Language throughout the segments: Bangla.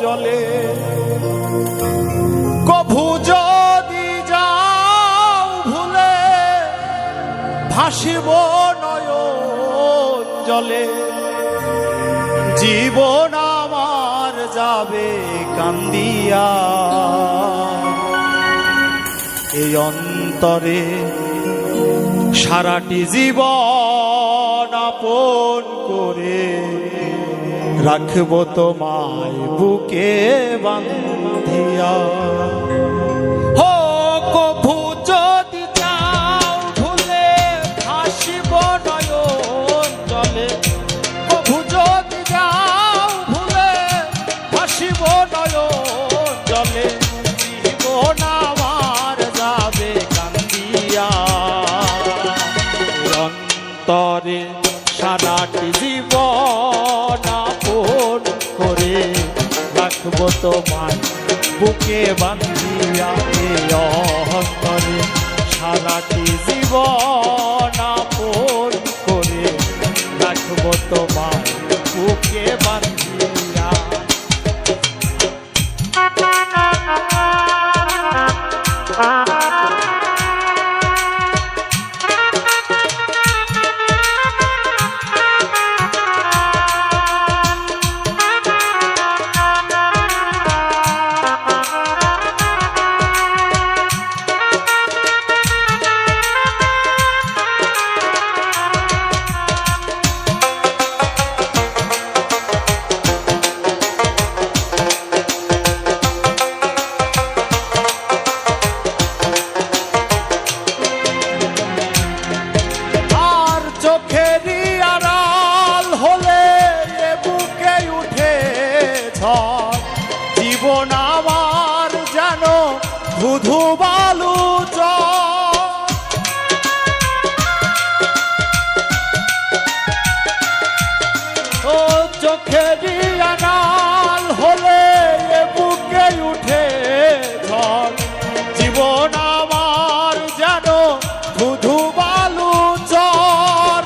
জলে। কভু যদি যাও ভুলে ভাসিব নয়ন জলে। জীবন আমার যাবে কান্দিয়া, এই অন্তরে সারাটি জীবন আপন করে রাখব তোমায় বুকে বাঁধিয়া। হো কভু যদি যাও ভুলে ভাসিব নয়ন জলে। কভু যদি যাও ভুলে ভাসিব নয়ন জলে। জীবন আমার যাবে কান্দিয়া, অন্তরে সারাটি জীবন আপন করে রাখব তোমায় বুকে বাঁধিয়া। অন্তরে সারাটি জীবন আপন করে রাখব তোমায় বুকে বাঁধিয়া। জীবন আমার যেন ধুধু বালু ও চোখেরই আড়াল হলে বুকে উঠে ঝড়। জীবন আমার যেন ধুধু বালু চর।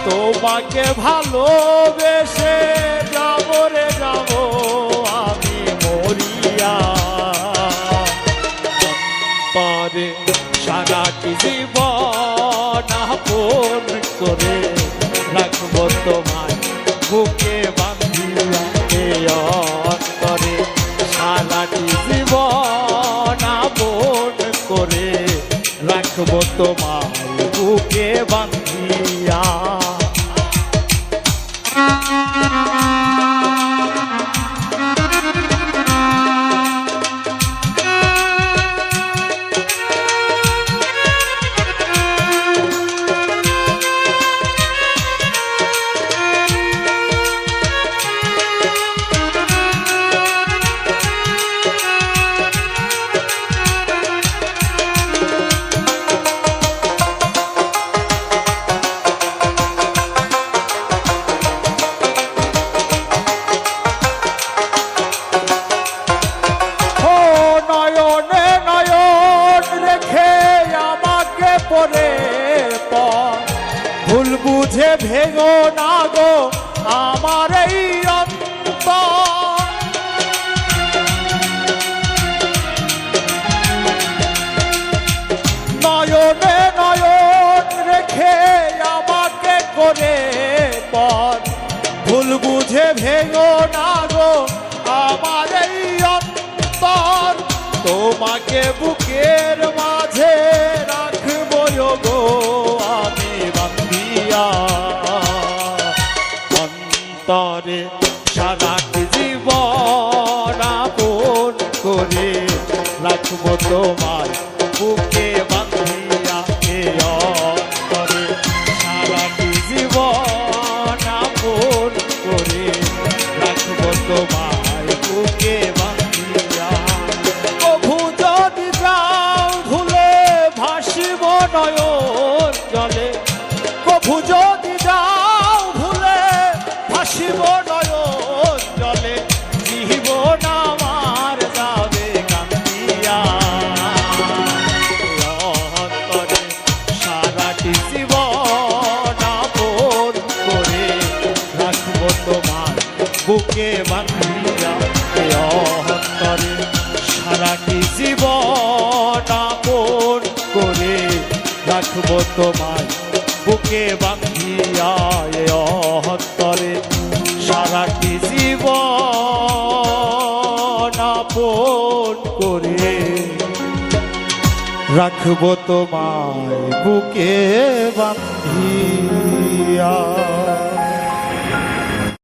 তোমাকে ভালোবেসে যাবো রে যাবো আমি মরিয়া। অন্তরে সারাটি জীবন আপন করে রাখব তোমায় বুকে বাঁধিয়া। অন্তরে সারাটি জীবন আপন করে রাখব তোমায় বুকে বাঁধিয়া। ভুল বুঝে ভেঙো না গো আমার এই অন্তর। নয়নে নয়ন রেখে আমাকে করে পর। ভুল বুঝে ভেঙো না গো আমার এই অন্তর। তোমাকে বুকের মাঝে রাখবো গো আমি বাঁধিয়া। অন্তরে সারাটি জীবন আপন করে রাখবো তোমায় বুকে বাঁধিয়া। অন্তরে সারাটি জীবন আপন করে রাখবো তোমায় বুকে বাঁধিয়া। কভু যদি যাও ভুলে ভাসিব নয়ন জলে। কভু যদি যাও ভুলে ভাসিব নয়ন জলে। জীবন আমার যাবে কান্দিয়া। অন্তরে সারাটি জীবন আপন করে রাখবো তোমার বুকে বাঁধিয়া। অন্তরে সারাটি জীবন আপন করে রাখবো তোমায় বুকে বাঁধিয়া এ অন্তরে সারাটি জীবন আপন করে রাখবো তোমায় বুকে বাঁধিয়া।